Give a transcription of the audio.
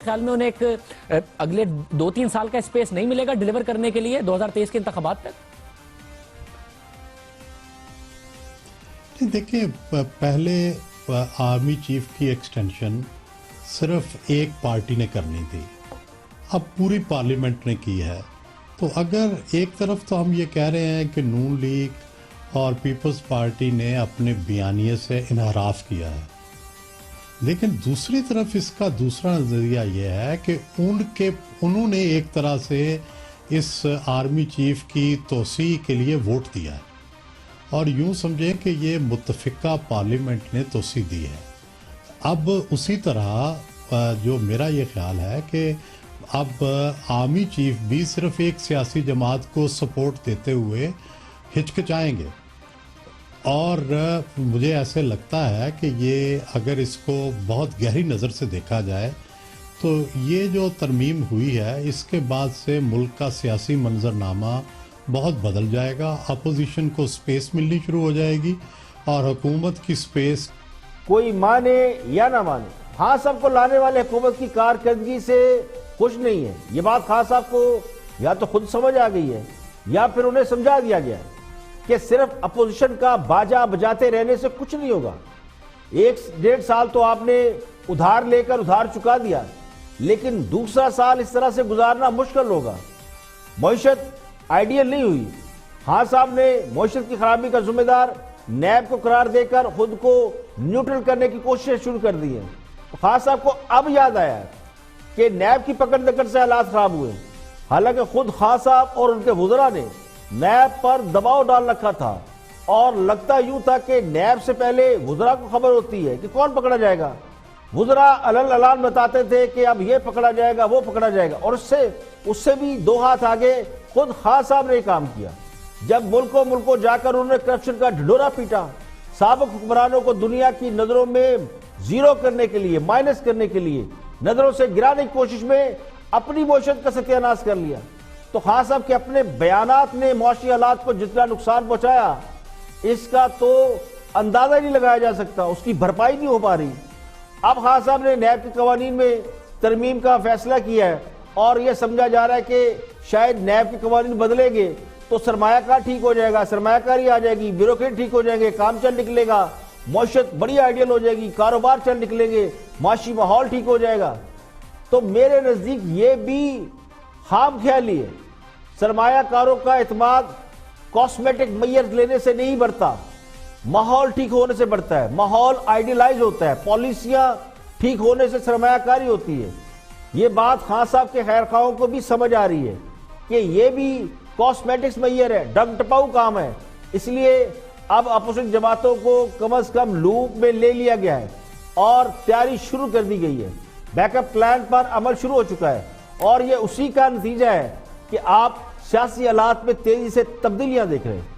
خیال میں انہیں ایک اگلے 2-3 سال کا اسپیس نہیں ملے گا ڈیلیور کرنے کے لیے 2023 کے انتخابات تک؟ دیکھیں، پہلے آرمی چیف کی ایکسٹینشن صرف ایک پارٹی نے کرنی تھی، اب پوری پارلیمنٹ نے کی ہے. تو اگر ایک طرف تو ہم یہ کہہ رہے ہیں کہ نون لیگ اور پیپلز پارٹی نے اپنے بیانیے سے انحراف کیا ہے، لیکن دوسری طرف اس کا دوسرا نظریہ یہ ہے کہ انہوں نے ایک طرح سے اس آرمی چیف کی توسیع کے لیے ووٹ دیا ہے، اور یوں سمجھیں کہ یہ متفقہ پارلیمنٹ نے توسیع دی ہے. اب اسی طرح جو میرا یہ خیال ہے کہ اب آرمی چیف بھی صرف ایک سیاسی جماعت کو سپورٹ دیتے ہوئے ہچکچائیں گے، اور مجھے ایسے لگتا ہے کہ یہ اگر اس کو بہت گہری نظر سے دیکھا جائے تو یہ جو ترمیم ہوئی ہے اس کے بعد سے ملک کا سیاسی منظرنامہ بہت بدل جائے گا. اپوزیشن کو سپیس ملنی شروع ہو جائے گی اور حکومت کی سپیس کوئی مانے یا نہ مانے، خان صاحب کو لانے والے حکومت کی کارکردگی سے خوش نہیں ہے. یہ بات خان صاحب کو یا تو خود سمجھ آ گئی ہے یا پھر انہیں سمجھا دیا گیا ہے کہ صرف اپوزیشن کا باجا بجاتے رہنے سے کچھ نہیں ہوگا. 1-1.5 سال تو آپ نے ادھار لے کر ادھار چکا دیا، لیکن دوسرا سال اس طرح سے گزارنا مشکل ہوگا. معیشت آئیڈیل نہیں ہوئی. خان صاحب نے معیشت کی خرابی کا ذمہ دار نیب کو قرار دے کر خود کو نیوٹرل کرنے کی کوشش شروع کر دی ہے. خان صاحب کو اب یاد آیا کہ نیب کی پکڑ دکڑ سے حالات خراب ہوئے، حالانکہ خود خان صاحب اور ان کے وزراء نے نیب پر دباؤ ڈال رکھا تھا، اور لگتا یوں تھا کہ نیب سے پہلے وزراء کو خبر ہوتی ہے کہ کون پکڑا جائے گا. وزراء علن اعلان بتاتے تھے کہ اب یہ پکڑا جائے گا وہ پکڑا جائے گا، اور اس سے بھی 2 ہاتھ آگے خود خان صاحب نے کام کیا. جب ملکوں جا کر انہوں نے کرپشن کا ڈھڈورا پیٹا، سابق حکمرانوں کو دنیا کی نظروں میں زیرو کرنے کے لیے، مائنس کرنے کے لیے، نظروں سے گرانے کی کوشش میں اپنی معیشت کا ستیہ ناش کر لیا. تو خان صاحب کے اپنے بیانات نے معاشی حالات کو جتنا نقصان پہنچایا اس کا تو اندازہ نہیں لگایا جا سکتا، اس کی بھرپائی نہیں ہو پا رہی. اب خان صاحب نے نیب کے قوانین میں ترمیم کا فیصلہ کیا ہے، اور یہ سمجھا جا رہا ہے کہ شاید نیب کے قوانین بدلیں گے تو سرمایہ کار ٹھیک ہو جائے گا، سرمایہ کاری آ جائے گی، بیوروکریٹ ٹھیک ہو جائیں گے، کام چل نکلے گا، معیشت بڑی آئیڈیل ہو جائے گی، کاروبار چل نکلیں گے، معاشی ماحول ٹھیک ہو جائے گا. تو میرے نزدیک یہ بھی خام خیالی ہے. سرمایہ کاروں کا اعتماد کاسمیٹک میئر لینے سے نہیں بڑھتا، ماحول ٹھیک ہونے سے بڑھتا ہے. ماحول آئیڈیلائز ہوتا ہے، پالیسیاں ٹھیک ہونے سے سرمایہ کاری ہوتی ہے. یہ بات خان صاحب کے خیر خواہوں کو بھی سمجھ آ رہی ہے کہ یہ بھی کاسمیٹکس میئر ہے، ڈگ ٹپاؤ کام ہے. اس لیے اب اپوزیشن جماعتوں کو کم از کم لوپ میں لے لیا گیا ہے اور تیاری شروع کر دی گئی ہے. بیک اپ پلان پر عمل شروع ہو چکا ہے، اور یہ اسی کا نتیجہ ہے کہ آپ سیاسی حالات میں تیزی سے تبدیلیاں دیکھ رہے ہیں.